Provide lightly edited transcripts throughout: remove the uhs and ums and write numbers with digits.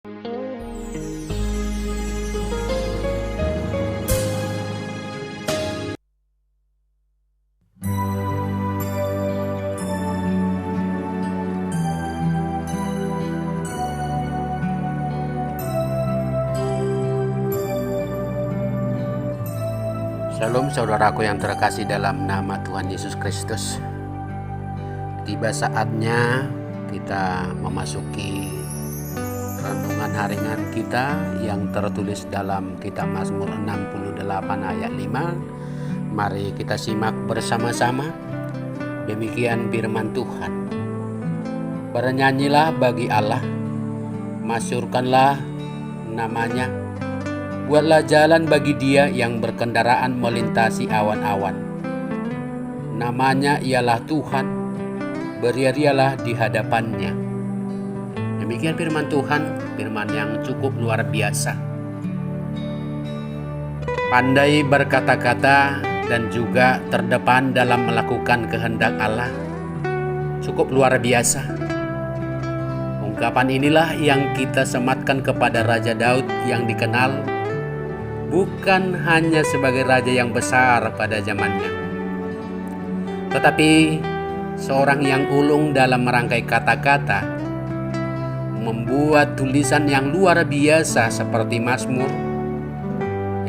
Shalom saudaraku yang terkasih dalam nama Tuhan Yesus Kristus. Tiba saatnya kita memasuki renungan harian kita yang tertulis dalam kitab Mazmur 68 ayat 5. Mari kita simak bersama-sama. Demikian firman Tuhan. Bernyanyilah bagi Allah, masyurkanlah namanya. Buatlah jalan bagi Dia yang berkendaraan melintasi awan-awan. Namanya ialah Tuhan, beriarialah di hadapannya. Demikian firman Tuhan, firman yang cukup luar biasa. Pandai berkata-kata dan juga terdepan dalam melakukan kehendak Allah. Cukup luar biasa. Ungkapan inilah yang kita sematkan kepada Raja Daud yang dikenal bukan hanya sebagai raja yang besar pada zamannya, tetapi seorang yang ulung dalam merangkai kata-kata, membuat tulisan yang luar biasa seperti Mazmur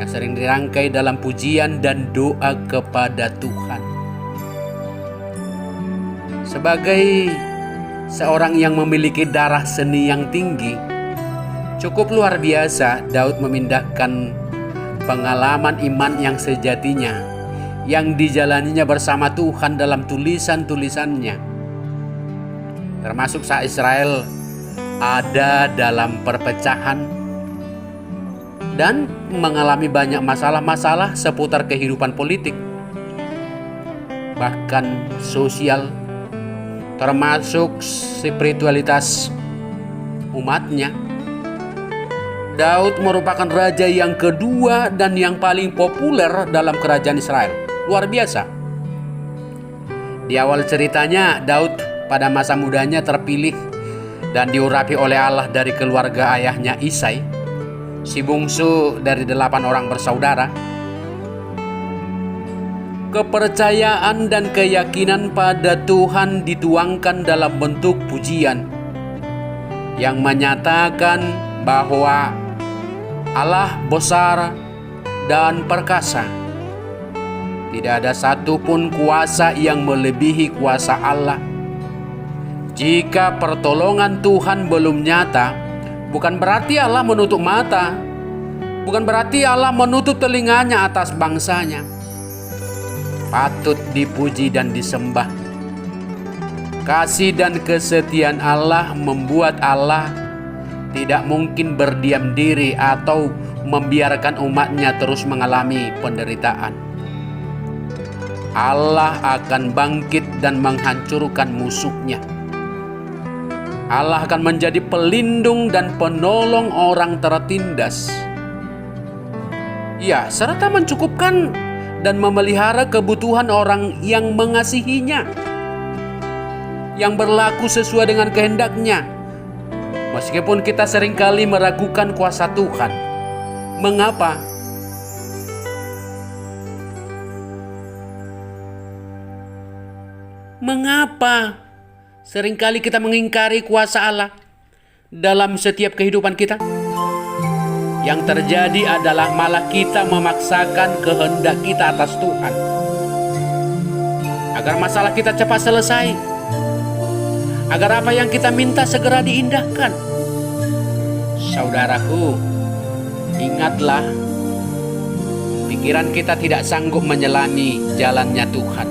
yang sering dirangkai dalam pujian dan doa kepada Tuhan. Sebagai seorang yang memiliki darah seni yang tinggi, cukup luar biasa Daud memindahkan pengalaman iman yang sejatinya yang dijalaninya bersama Tuhan dalam tulisan-tulisannya, termasuk saat Israel ada dalam perpecahan dan mengalami banyak masalah-masalah seputar kehidupan politik, bahkan sosial, termasuk spiritualitas umatnya. Daud merupakan raja yang kedua dan yang paling populer dalam kerajaan Israel. Luar biasa. Di awal ceritanya, Daud pada masa mudanya terpilih dan diurapi oleh Allah dari keluarga ayahnya Isai, si bungsu dari 8 orang bersaudara. Kepercayaan dan keyakinan pada Tuhan dituangkan dalam bentuk pujian yang menyatakan bahwa Allah besar dan perkasa. Tidak ada satupun kuasa yang melebihi kuasa Allah. Jika pertolongan Tuhan belum nyata, bukan berarti Allah menutup mata, bukan berarti Allah menutup telinganya atas bangsanya. Patut dipuji dan disembah. Kasih dan kesetiaan Allah membuat Allah tidak mungkin berdiam diri atau membiarkan umatnya terus mengalami penderitaan. Allah akan bangkit dan menghancurkan musuhnya. Allah akan menjadi pelindung dan penolong orang tertindas. Ya, serta mencukupkan dan memelihara kebutuhan orang yang mengasihinya, yang berlaku sesuai dengan kehendaknya. Meskipun kita seringkali meragukan kuasa Tuhan. Mengapa? Mengapa seringkali kita mengingkari kuasa Allah dalam setiap kehidupan kita? Yang terjadi adalah malah kita memaksakan kehendak kita atas Tuhan agar masalah kita cepat selesai, agar apa yang kita minta segera diindahkan. Saudaraku, ingatlah, pikiran kita tidak sanggup menyelami jalannya Tuhan.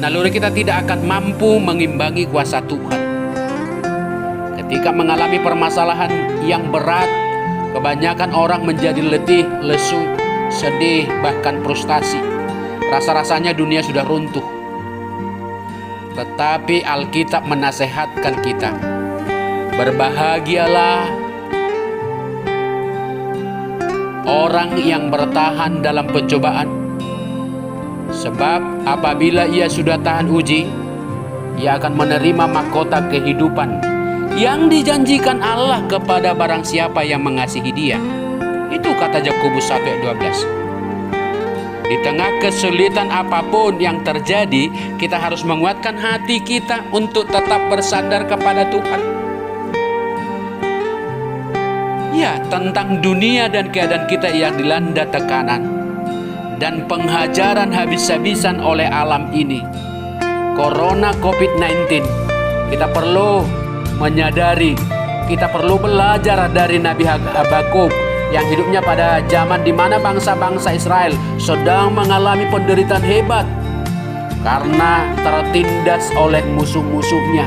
Naluri kita tidak akan mampu mengimbangi kuasa Tuhan. Ketika mengalami permasalahan yang berat, kebanyakan orang menjadi letih, lesu, sedih, bahkan frustasi. Rasa-rasanya dunia sudah runtuh. Tetapi Alkitab menasehatkan kita, berbahagialah orang yang bertahan dalam pencobaan, sebab apabila ia sudah tahan uji, ia akan menerima mahkota kehidupan yang dijanjikan Allah kepada barang siapa yang mengasihi Dia. Itu kata Yakobus 1 ayat 12. Di tengah kesulitan apapun yang terjadi, kita harus menguatkan hati kita untuk tetap bersandar kepada Tuhan. Ya, tentang dunia dan keadaan kita yang dilanda tekanan dan penghajaran habis-habisan oleh alam ini, Corona COVID-19, kita perlu menyadari, kita perlu belajar dari Nabi Habakuk yang hidupnya pada zaman di mana bangsa-bangsa Israel sedang mengalami penderitaan hebat karena tertindas oleh musuh-musuhnya.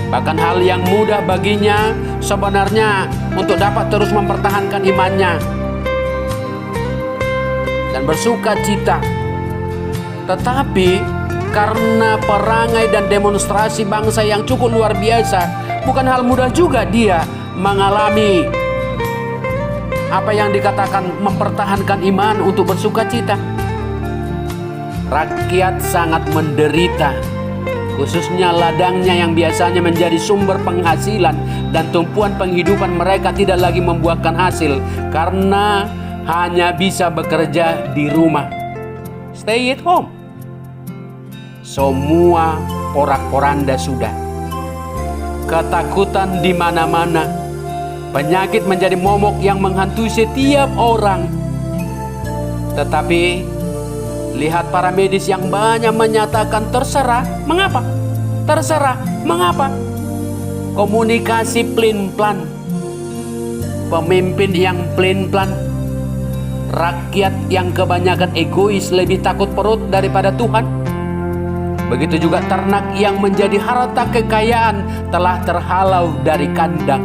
Bahkan hal yang mudah baginya sebenarnya untuk dapat terus mempertahankan imannya dan bersuka cita. Tetapi karena perangai dan demonstrasi bangsa yang cukup luar biasa, bukan hal mudah juga dia mengalami apa yang dikatakan mempertahankan iman untuk bersuka cita. Rakyat sangat menderita, khususnya ladangnya yang biasanya menjadi sumber penghasilan dan tumpuan penghidupan mereka tidak lagi membuahkan hasil karena hanya bisa bekerja di rumah. Stay at home. Semua porak-poranda sudah. Ketakutan di mana-mana. Penyakit menjadi momok yang menghantui setiap orang. Tetapi lihat para medis yang banyak menyatakan terserah. Mengapa? Terserah. Mengapa? Komunikasi pelin-pelan. Pemimpin yang pelin-pelan. Rakyat yang kebanyakan egois, lebih takut perut daripada Tuhan. Begitu juga ternak yang menjadi harta kekayaan telah terhalau dari kandang.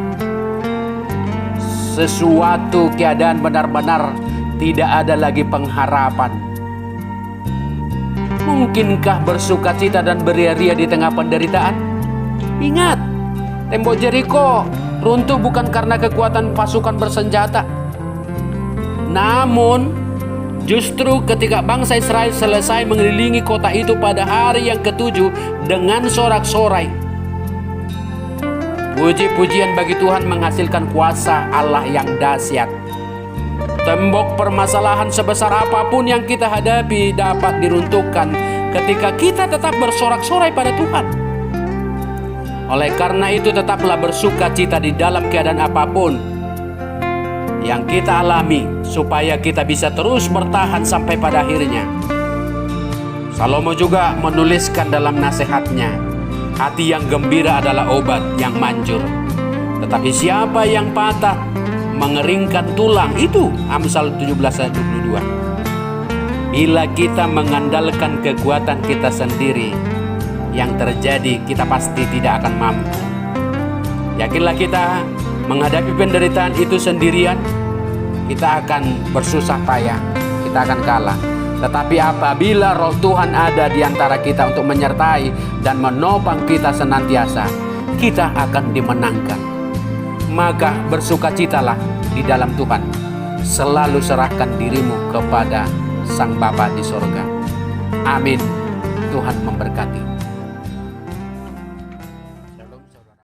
Sesuatu keadaan benar-benar tidak ada lagi pengharapan. Mungkinkah bersuka cita dan beria-ria di tengah penderitaan? Ingat, tembok Jeriko runtuh bukan karena kekuatan pasukan bersenjata. Namun, justru ketika bangsa Israel selesai mengelilingi kota itu pada hari yang ke-7 dengan sorak-sorai, puji-pujian bagi Tuhan menghasilkan kuasa Allah yang dahsyat. Tembok permasalahan sebesar apapun yang kita hadapi dapat diruntuhkan ketika kita tetap bersorak-sorai pada Tuhan. Oleh karena itu, tetaplah bersuka cita di dalam keadaan apapun yang kita alami, supaya kita bisa terus bertahan sampai pada akhirnya. Salomo juga menuliskan dalam nasihatnya, hati yang gembira adalah obat yang manjur, tetapi siapa yang patah mengeringkan tulang. Itu Amsal 17 ayat 22. Bila kita mengandalkan kekuatan kita sendiri, yang terjadi kita pasti tidak akan mampu. Yakinlah kita menghadapi penderitaan itu sendirian, kita akan bersusah payah, kita akan kalah. Tetapi apabila Roh Tuhan ada di antara kita untuk menyertai dan menopang kita senantiasa, kita akan dimenangkan. Maka bersukacitalah di dalam Tuhan. Selalu serahkan dirimu kepada Sang Bapa di sorga. Amin. Tuhan memberkati.